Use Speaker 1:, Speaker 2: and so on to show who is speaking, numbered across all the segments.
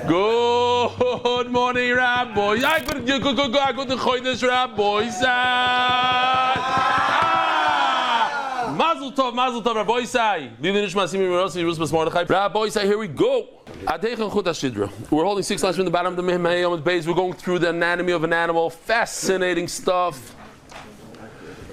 Speaker 1: Good morning, Rabbi. Good chodesh, Rabbi. Mazel tov, Rabbi Isai. Rabbi Isai, here we go. We're holding 6 lines from the bottom of the Mehmei base. We're going through the anatomy of an animal. Fascinating stuff.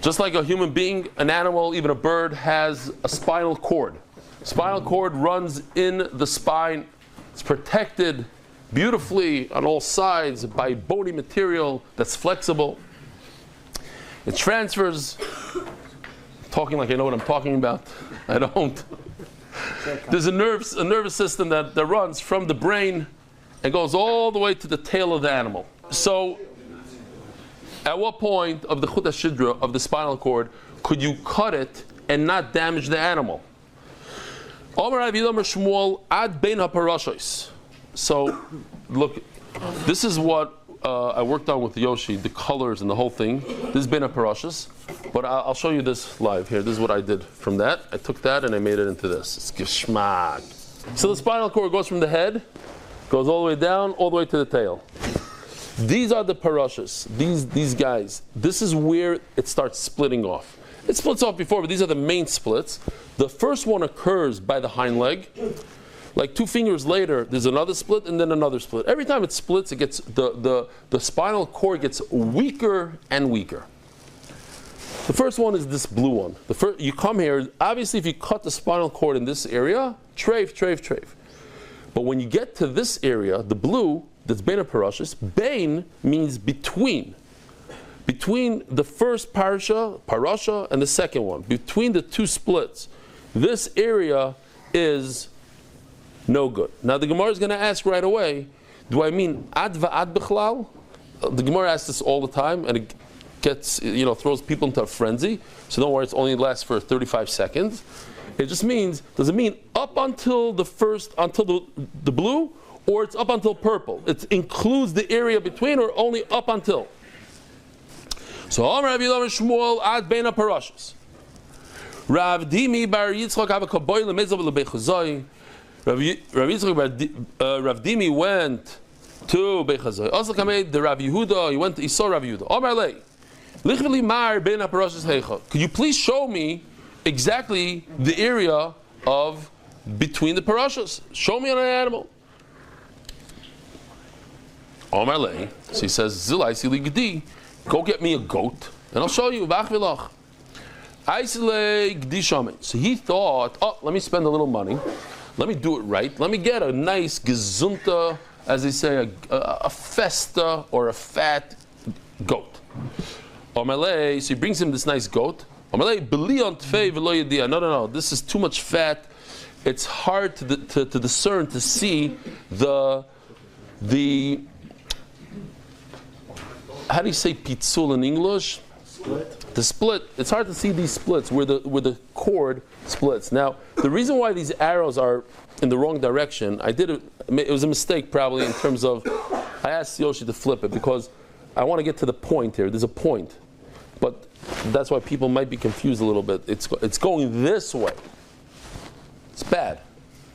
Speaker 1: Just like a human being, an animal, even a bird, has a spinal cord. Spinal cord runs in the spine. It's protected beautifully on all sides by bony material that's flexible. It transfers. Talking like I know what I'm talking about. I don't. There's a nervous system that runs from the brain and goes all the way to the tail of the animal. So, at what point of the chut hashidra, of the spinal cord, could you cut it and not damage the animal? So, look, this is what I worked on with Yoshi, the colors and the whole thing. This is Bein HaParashos, but I'll show you this live here. This is what I did from that. I took that and I made it into this. It's geschmack. So the spinal cord goes from the head, goes all the way down, all the way to the tail. These are the parashas, these guys. This is where it starts splitting off. It splits off before, but these are the main splits. The first one occurs by the hind leg. Like 2 fingers later, there's another split and then another split. Every time it splits, it gets the spinal cord gets weaker and weaker. The first one is this blue one. You come here, obviously if you cut the spinal cord in this area, treif. But when you get to this area, the blue, that's Bein HaParashos, Bein means between. Between the first parasha, and the second one. Between the 2 splits. This area is no good. Now the Gemara is going to ask right away, do I mean ad va'ad bichlal? The Gemara asks this all the time, and it gets, throws people into a frenzy. So don't worry, it only lasts for 35 seconds. It just means, does it mean up until the blue, or it's up until purple? It includes the area between, or only up until? So Amar Rav Yilam Shmuel ad Bein HaParashos. Rav Dimi bar Yitzchak have a kaboy lemezav lebechazoi. Rav Dimi went to Bechazoi. Also came the Rav Yehuda. He saw Rav Yehuda. Omar lei, lichveli mar Bein HaParashos heicha. Could you please show me exactly the area of between the parashas? Show me on an animal. Omar lei. So he says, Zilai sili gedi. Go get me a goat, and I'll show you. Vach vilach. Aisle gedi shamin. So he thought, let me spend a little money. Let me do it right. Let me get a nice gezunta, as they say, a festa or a fat goat. So he brings him this nice goat. No, this is too much fat. It's hard to discern, to see the how do you say pitzul in English? Split. The split. It's hard to see these splits where the cord splits. Now, the reason why these arrows are in the wrong direction, it was a mistake probably in terms of, I asked Yoshi to flip it because I want to get to the point here. There's a point. But that's why people might be confused a little bit. It's going this way. It's bad.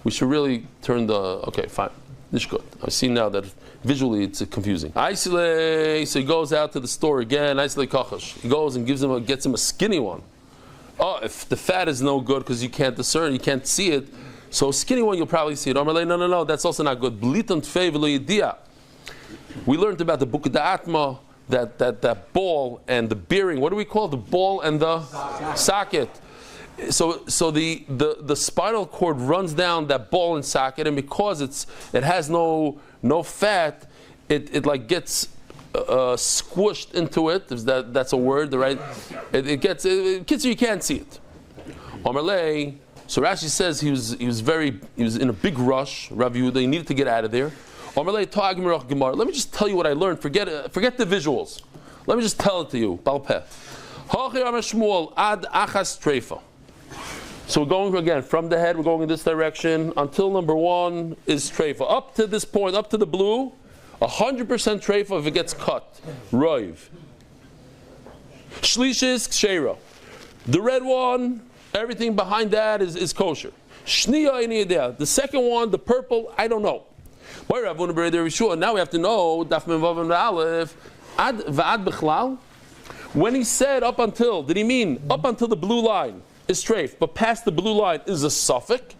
Speaker 1: We should really turn okay, fine. This is good. I see now that visually it's confusing. Aisle, so he goes out to the store again. Aisle kachash. He goes and gets him a skinny one. If the fat is no good because you can't discern, you can't see it, so a skinny one you'll probably see it. No, that's also not good. We learned about the Book of the Atma, that ball and the bearing. What do we call it? The ball and the socket. So the spinal cord runs down that ball and socket, and because it has no fat, it like gets squished into it. That's a word, right? It gets you can't see it. Omerlei. So Rashi says he was in a big rush. Rav Yehuda, he needed to get out of there. Omerlei Tag Mirach Gemara. Let me just tell you what I learned. Forget the visuals. Let me just tell it to you. Balpeh. Hachi Amar Shmuel ad achas treifa. So we're going again from the head. We're going in this direction until number 1 is treifa. Up to this point, up to the blue, 100% treifa if it gets cut. Roiv. Shlishis ksheira. The red one, everything behind that is kosher. Shniya any idea. The second one, the purple, I don't know. Now we have to know Daf Mem Vav Amud Aleph ad va'ad bichlal. When he said up until, did he mean up until the blue line is treif, but past the blue line is a suffix,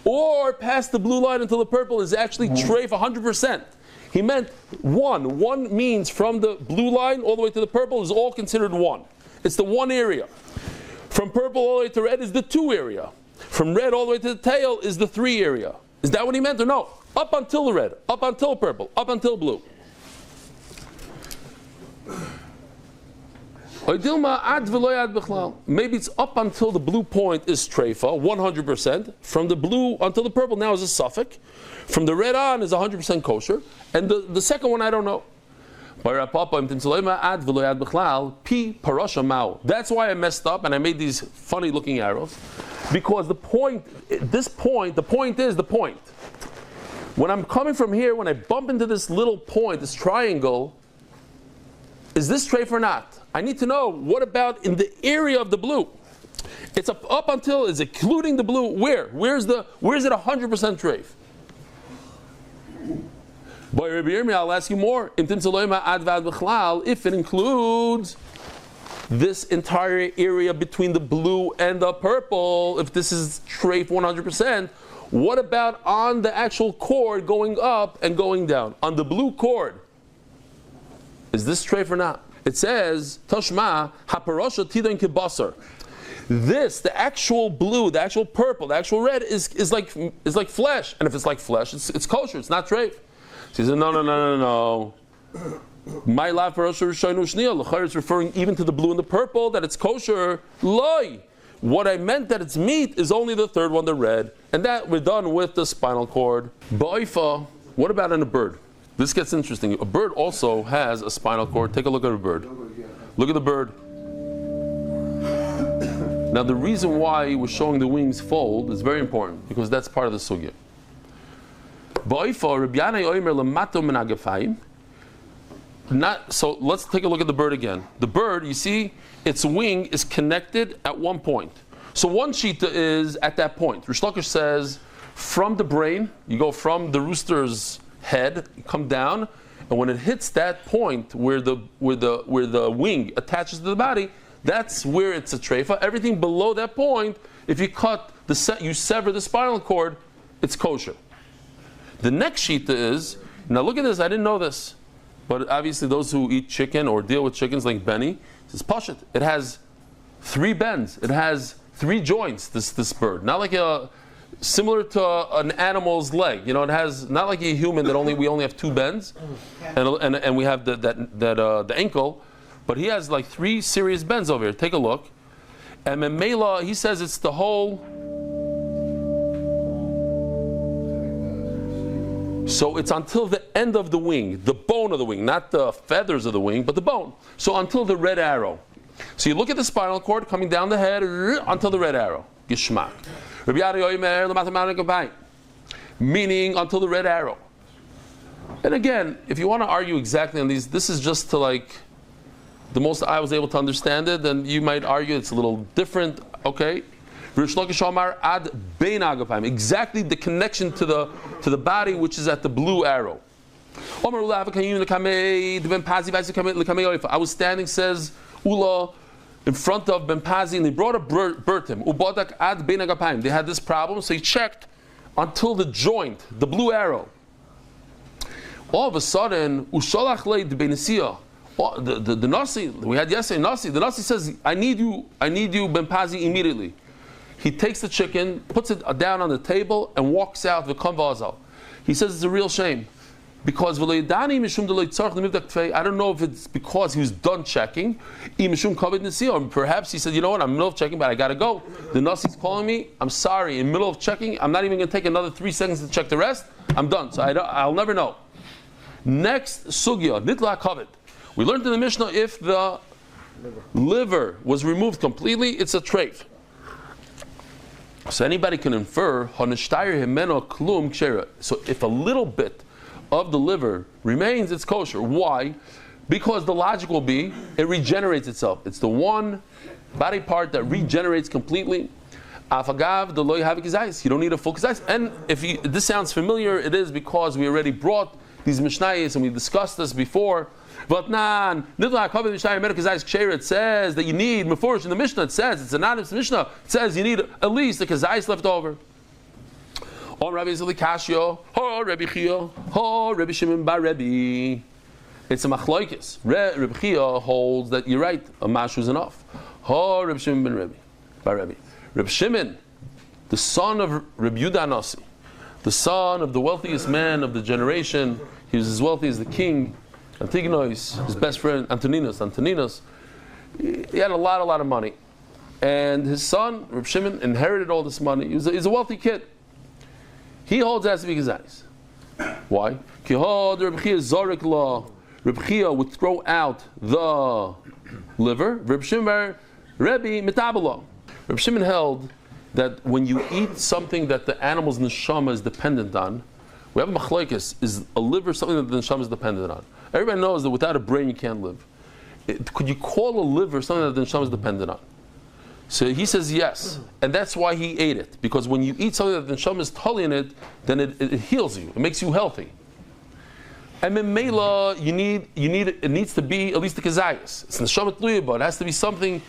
Speaker 1: or past the blue line until the purple is actually treif 100%? He meant one. One means from the blue line all the way to the purple is all considered one. It's the one area. From purple all the way to red is the two area. From red all the way to the tail is the three area. Is that what he meant or no? Up until the red, up until purple, up until blue. Maybe it's up until the blue point is treifa, 100%. From the blue until the purple now is a suffix. From the red on is 100% kosher. And the second one I don't know. That's why I messed up and I made these funny looking arrows. Because the point is the point. When I'm coming from here, when I bump into this little point, this triangle, is this treif or not? I need to know, what about in the area of the blue? It's up until, is it including the blue? Where? Where is it 100% treif? By Rabbi Yirmiyah, I'll ask you more. If it includes this entire area between the blue and the purple, if this is treif 100%, what about on the actual cord going up and going down? On the blue cord, is this treif or not? It says, Tashma, haparosha tidon kibasar. This, the actual blue, the actual purple, the actual red is like flesh. And if it's like flesh, it's kosher, it's not treif. She said, no. My life parosha rishaynu shniya. L'chayr is referring even to the blue and the purple, that it's kosher. Loi. What I meant that it's meat is only the third one, the red. And that we're done with the spinal cord. Ba'ifa, what about in a bird? This gets interesting. A bird also has a spinal cord. Take a look at a bird. Look at the bird. Now the reason why we're showing the wings fold is very important, because that's part of the sugya. So let's take a look at the bird again. The bird, you see, its wing is connected at one point. So one shita is at that point. Rish Lakish says, from the brain, you go from the rooster's head, you come down, and when it hits that point where the wing attaches to the body, that's where it's a treifa. Everything below that point, if you you sever the spinal cord, it's kosher. The next shita is, now look at this, I didn't know this, but obviously those who eat chicken or deal with chickens like Benny, this is pashut. It has 3 bends, it has 3 joints, this bird. Not like similar to an animal's leg. It has, not like a human that we only have 2 bends, and we have the ankle, but he has like 3 serious bends over here. Take a look. And Memela, he says it's the whole. So it's until the end of the wing, the bone of the wing, not the feathers of the wing, but the bone. So until the red arrow. So you look at the spinal cord coming down the head until the red arrow. Gishmak. Meaning until the red arrow. And again, if you want to argue exactly on these, this is just to the most I was able to understand it, and you might argue it's a little different. Okay. Exactly the connection to the body, which is at the blue arrow. I was standing, says Ula, in front of Ben Pazi, and they brought a Bertim. They had this problem, so he checked until the joint, the blue arrow. All of a sudden, the Nasi, we had yesterday Nasi. The Nasi says, I need you, Ben Pazi, immediately. He takes the chicken, puts it down on the table, and walks out. He says it's a real shame. Because I don't know if it's because he was done checking. Perhaps he said, you know what, I'm in the middle of checking, but I got to go. The Nasi's calling me. I'm sorry, in the middle of checking, I'm not even going to take another 3 seconds to check the rest. I'm done. So I'll never know. Next, sugya, nitla kavod. We learned in the Mishnah, if the liver was removed completely, it's a treif. So anybody can infer, so if a little bit of the liver remains, it's kosher. Why? Because the logic will be, it regenerates itself. It's the one body part that regenerates completely. Afagav the loy have kizayis. You don't need a full kizayis. And if this sounds familiar, it is because we already brought these mishnayos and we discussed this before. But it says that you need mefurish in the Mishnah. It says it's an anonymous Mishnah. It says you need at least a kizayis left over. Oh, Rabbi Zili Kashio, oh, Rabbi Chia, oh, Rabbi Shimon Bar Rabbi. It's a machloikis. Rabbi Chia holds that you're right, a mashu is enough. Oh, Rabbi Shimon ben Rabbi, Bar Rabbi. Rabbi Shimon, the son of Rabbi Yudah Nasi, the son of the wealthiest man of the generation, he was as wealthy as the king, Antigonos, his best friend Antoninus. He had a lot of money. And his son, Rabbi Shimon, inherited all this money. He's a wealthy kid. He holds it has to be kizayis. Why? Rabbi Chia would throw out the liver. Rabbi Shimon Rebbe mitabalo. Rabbi Shimon held that when you eat something that the animal's neshama is dependent on, we have a machlokes, is a liver something that the neshama is dependent on? Everybody knows that without a brain you can't live. Could you call a liver something that the neshama is dependent on? So he says yes, and that's why he ate it. Because when you eat something that the neshama is totally in it, then it heals you. It makes you healthy. And in Mela, it needs to be at least a kizayis. It's neshama tluya, but it has to be something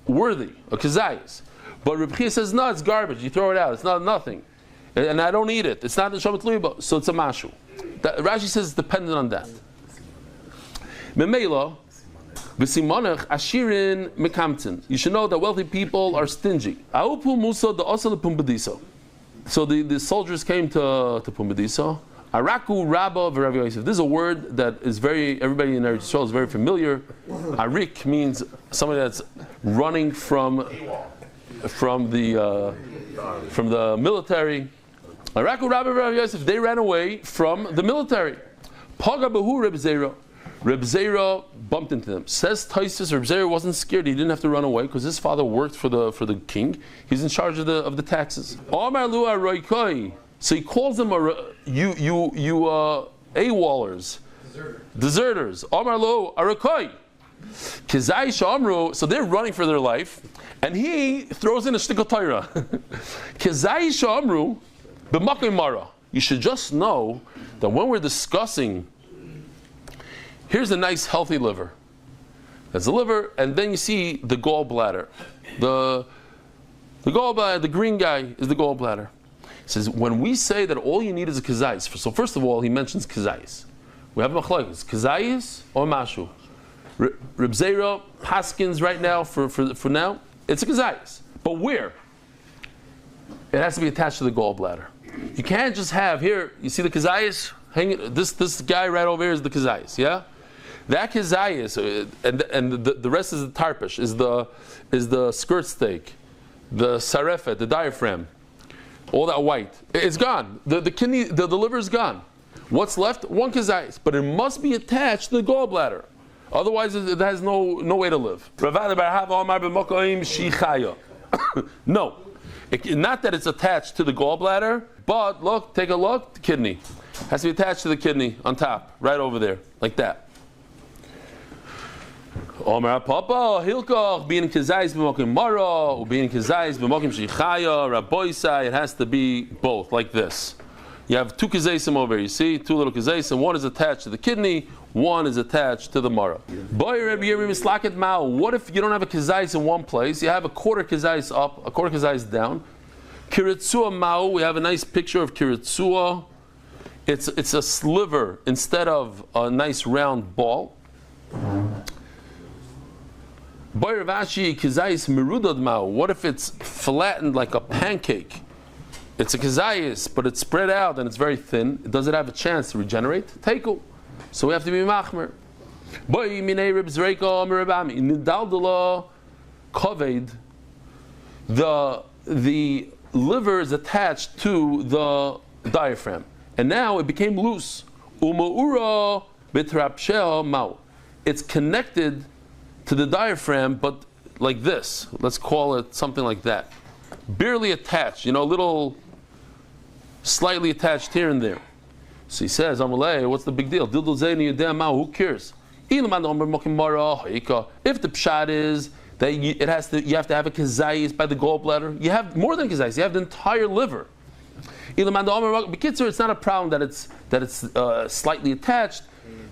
Speaker 1: worthy, a kizayis. But Reb Chia says no, it's garbage. You throw it out. It's not nothing, and I don't eat it. It's not neshama tluya, so it's a mashu. Rashi says it's dependent on that. Memela. V'simonach ashirin mekamtin. You should know that wealthy people are stingy. Aupu musa the osel pumbediso. So the soldiers came to Pumbediso. Araku Rabba v'Rav Yosef. This is a word that is everybody in Eretz Yisrael is very familiar. Arik means somebody that's running from the military. Araku Rabba v'Rav Yosef. They ran away from the military. Paga behu Reb Zera. Reb Zera bumped into them. Says Taisus, Reb Zera wasn't scared. He didn't have to run away because his father worked for the king. He's in charge of the taxes. Amar lu aroikoi. So he calls them AWOLers, deserters. Amar lu aroikoi. Kizai shamru. So they're running for their life, and he throws in a shtickle Torah. Kizai shamru b'makim mara. You should just know that when we're discussing. Here's a nice healthy liver. That's the liver, and then you see the gallbladder. The gallbladder, the green guy is the gallbladder. He says, when we say that all you need is a kizayis, so first of all, he mentions kizayis. We have machlokes, kizayis or mashu. Reb Zera, Haskins right now, for now, it's a kizayis. But where? It has to be attached to the gallbladder. You can't just have, here, you see the kizayis? This guy right over here is the kizayis, yeah? That kizayis, and the rest is the tarpish, is the skirt steak, the sarefet, the diaphragm, all that white. It's gone. The kidney, the liver is gone. What's left? One kizayis, but it must be attached to the gallbladder. Otherwise, it has no way to live. No, not that it's attached to the gallbladder, but look, take a look, the kidney has to be attached to the kidney on top, right over there, like that. Omer Papa Hilkoch being kizayis b'mokim mara, being kizayis b'mokim shichaya, Rabboisai. It has to be both, like this. You have two kizaysim over here. You see, two little kizaysim. One is attached to the kidney. One is attached to the mara. Boy, Rabbi Yeri mislaket mao. What if you don't have a kizayis in one place? You have a quarter kizayis up, a quarter kizayis down. Kiritzua mao. We have a nice picture of kiritzua. It's a sliver instead of a nice round ball. What if it's flattened like a pancake? It's a kizayis, but it's spread out and it's very thin. Does it have a chance to regenerate? Teiku. So we have to be machmer. The liver is attached to the diaphragm, and now it became loose. It's connected to the diaphragm, but like this. Let's call it something like that. Barely attached, a little slightly attached here and there. So he says, Amalei, what's the big deal? Who cares? If the pshat is that you have to have a kazayis by the gallbladder. You have more than kazayis. You have the entire liver. It's not a problem that it's slightly attached.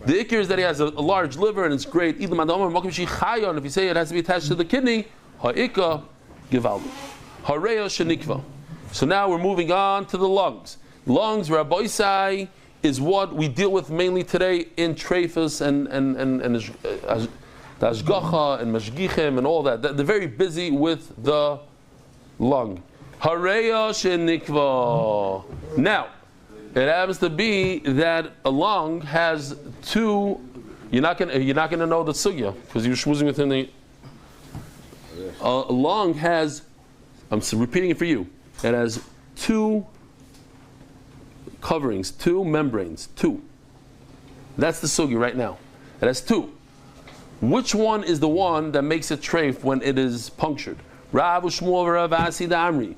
Speaker 1: The ikir is that he has a large liver and it's great. If you say it has to be attached to the kidney, ha'ika givaldi. Hareya shenikva. So now we're moving on to the lungs. Lungs, Rabbi Isai, is what we deal with mainly today in trephus and the ashgacha and mashgichim and all that. They're very busy with the lung. Hareya shenikva. Now, it happens to be that a lung has two. You're not gonna know the sugya because you're schmoozing within the. A lung has. I'm repeating it for you. It has two coverings, two membranes, two. That's the sugya right now. It has two. Which one is the one that makes it treif when it is punctured? Rav Shmuel Rav Asi Amri.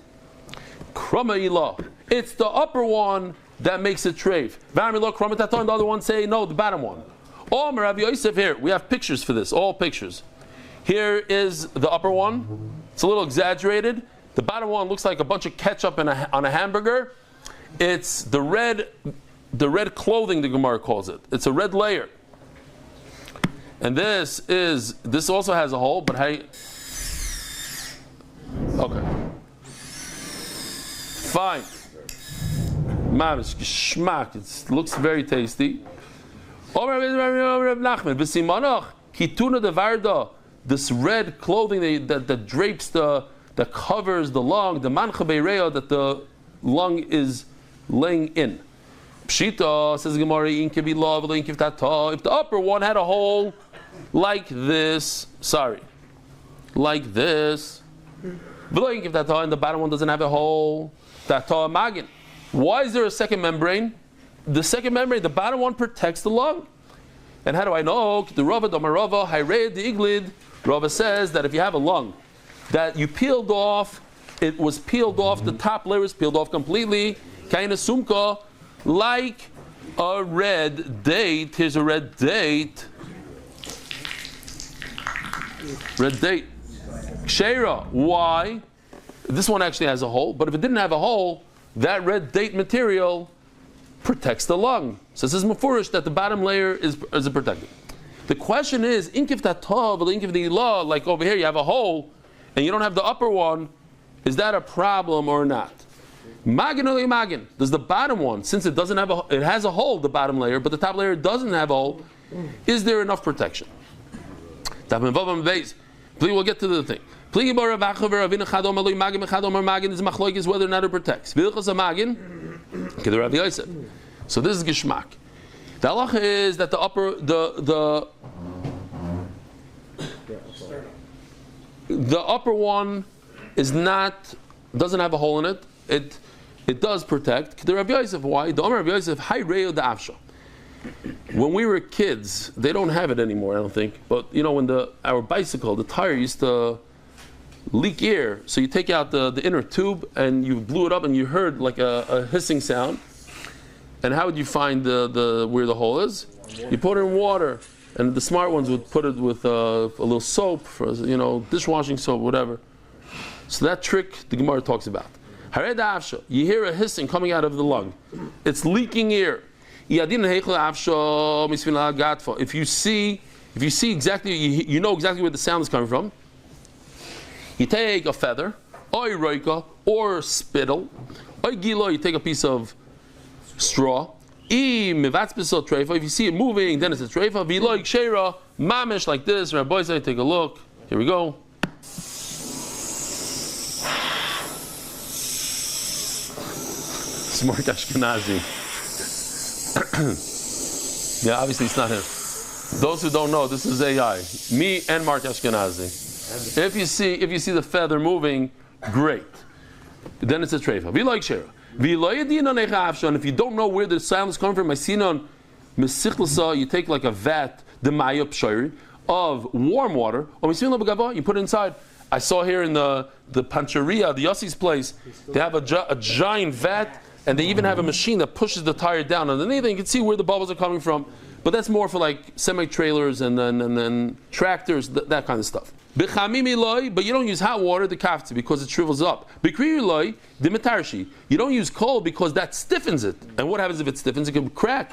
Speaker 1: Krama ilah. It's the upper one that makes it treif. V'amri krama taton. The other one say no, the bottom one. Oh, Rav Yosef here. We have pictures for this. All pictures. Here is the upper one. It's a little exaggerated. The bottom one looks like a bunch of ketchup on a hamburger. It's the red clothing, the Gemara calls it. It's a red layer. And this also has a hole, but hey, okay, fine. Mamish geschmack. It looks very tasty. This red clothing that drapes that covers the lung, the mancha beireya that the lung is laying in. Pshita, says Gemara, if the upper one had a hole like this, like this, and the bottom one doesn't have a hole, why is there a second membrane? The second membrane, the bottom one protects the lung. And how do I know? The Rava Domarava, Hayred the Iglid, Rava says that if you have a lung that you peeled off, it was peeled off, the top layer is peeled off completely, kind of sumka, like a red date. Here's a red date. Red date. Kshera. Why? This one actually has a hole, but if it didn't have a hole, that red date material protects the lung. So this is mafurish that the bottom layer is protected. The question is, inkif tatav, inkif the law, like over here you have a hole, and you don't have the upper one, is that a problem or not? Magin or magin? Does the bottom one, since it doesn't have it has a hole, the bottom layer, but the top layer doesn't have a hole, is there enough protection? We'll get to the thing. Is whether or not it protects. So this is gishmak. The halacha is that the upper the upper one doesn't have a hole in it. It does protect. The Rabbi Yosef, why? The Rabbi Yosef, Hayreo the Avsha. When we were kids, they don't have it anymore, I don't think. But when our bicycle, the tire used to leak air, so you take out the inner tube and you blew it up and you heard like a hissing sound. And how would you find the where the hole is? You put it in water, and the smart ones would put it with a little soap, for dishwashing soap, whatever. So that trick the Gemara talks about. You hear a hissing coming out of the lung. It's leaking air. If you see exactly, you know exactly where the sound is coming from. You take a feather, or spittle, you take a piece of straw. If you see it moving, then it's a treifa. Mamish like this. Rabbi say, take a look. Here we go. Smart Ashkenazi. Yeah, obviously it's not him. Those who don't know, this is AI. Me and Mark Ashkenazi. If you see the feather moving, great. Then it's a treifa. We like shera. And if you don't know where the sound is coming from, you take like a vat of warm water, you put it inside. I saw here in the pancheria, the Yossi's place, they have a giant vat, and they even have a machine that pushes the tire down underneath, and you can see where the bubbles are coming from. But that's more for like semi-trailers and then tractors, that kind of stuff. B'chamim loy, but you don't use hot water, the kafti, because it shrivels up. B'kri loy, the metarshi. You don't use cold because that stiffens it. And what happens if it stiffens? It can crack.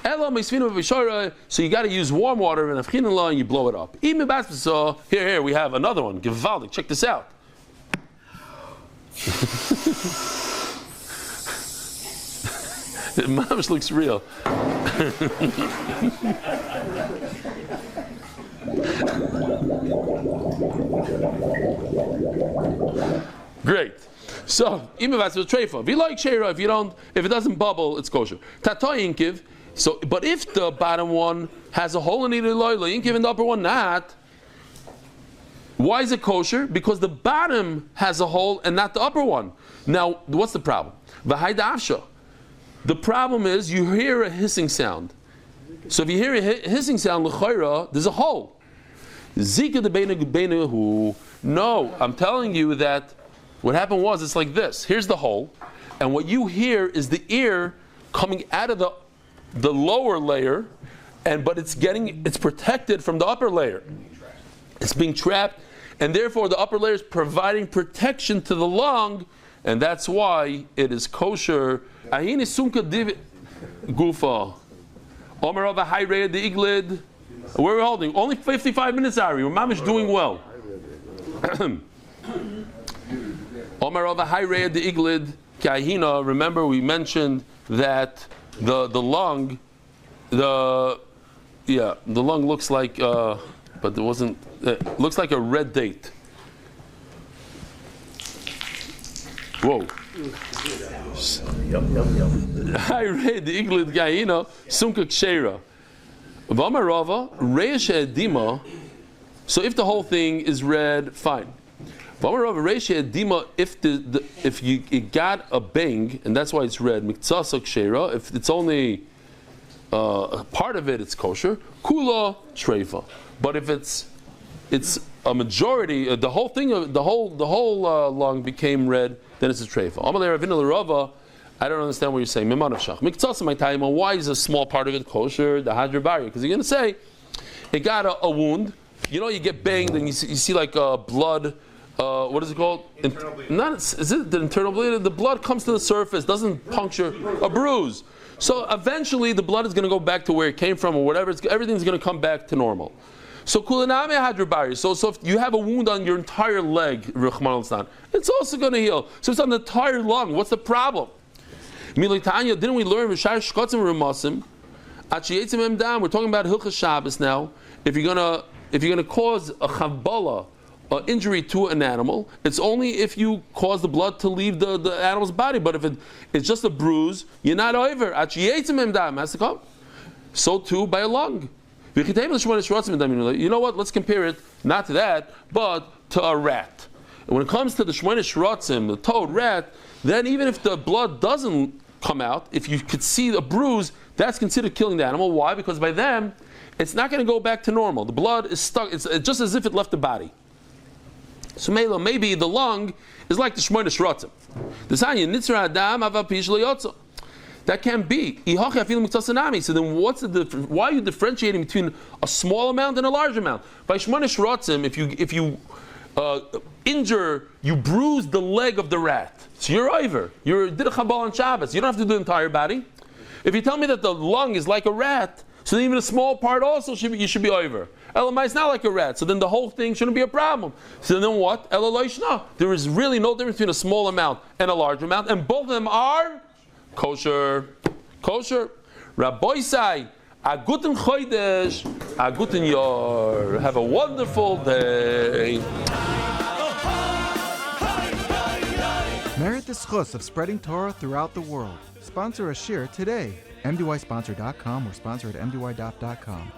Speaker 1: So you got to use warm water and you blow it up. Here, we have another one. Gewaldig. Check this out. Mamish looks real. Great. So, even if it's treifa, if you like sheira, if it doesn't bubble, it's kosher. Tatoy inkiv. So, but if the bottom one has a hole in it, inkiv, and the upper one not, why is it kosher? Because the bottom has a hole and not the upper one. Now, what's the problem? The problem is you hear a hissing sound. So if you hear a hissing sound, l'chayra, there's a hole. Zika de beinahu. No, I'm telling you that what happened was it's like this. Here's the hole, and what you hear is the ear coming out of the lower layer, but it's protected from the upper layer. It's being trapped, and therefore the upper layer is providing protection to the lung, and that's why it is kosher. Ahini sunka div gufa. Omer of a high rate the iglid. Where are we holding? Only 55 minutes, Ari. We're mamish doing well. Omer of a high rate the iglid. Kahina. Remember, we mentioned that the lung, the lung looks like, but there wasn't. Looks like a red date. Whoa. I read the Iglid Gaino Sunka Kshera. Vamarava Reish Edima. So if the whole thing is red, fine. Vamarava Reish Edima. If you got a bang, and that's why it's red. Miktsasa Kshera. If it's only part of it, it's kosher. Kula Treifa. But if it's a majority, the whole thing, the whole lung became red, then it's a treifa. I don't understand what you're saying. Why is a small part of it kosher? The hadrabari, because you're going to say it got a wound. You know, you get banged and you see like blood. What is it called? Is it the internal bleeding? The blood comes to the surface, doesn't puncture a bruise. So eventually, the blood is going to go back to where it came from, or whatever. Everything's going to come back to normal. So kulaname hadrabari. So if you have a wound on your entire leg, it's also going to heal. So it's on the entire lung. What's the problem? Militanya, didn't we learn? We're talking about Hilchas Shabbos now. If you're gonna cause a chavbala, injury to an animal, it's only if you cause the blood to leave the animal's body. But if it's just a bruise, you're not over. Has to come. So too by a lung. You know what? Let's compare it not to that, but to a rat. And when it comes to the Shmoyne Shrotzim, the toad rat, then even if the blood doesn't come out, if you could see a bruise, that's considered killing the animal. Why? Because by them, it's not going to go back to normal. The blood is stuck. It's just as if it left the body. So maybe the lung is like the Shmoyne Shrotzim. That can't be. So then what's the difference? Why are you differentiating between a small amount and a large amount? By Shmona Shrotzim, if you injure, you bruise the leg of the rat. So you're over. You did a chabal on Shabbos. You don't have to do the entire body. If you tell me that the lung is like a rat, so then even a small part also you should be over. Elamai is not like a rat, so then the whole thing shouldn't be a problem. So then what? Elalai, there is really no difference between a small amount and a large amount, and both of them are kosher. Rabbi Sai, a guten chodesh, a guten yor. Have a wonderful day.
Speaker 2: Merit the schus of spreading Torah throughout the world. Sponsor a shir today. MDYsponsor.com or sponsor at MDY.com.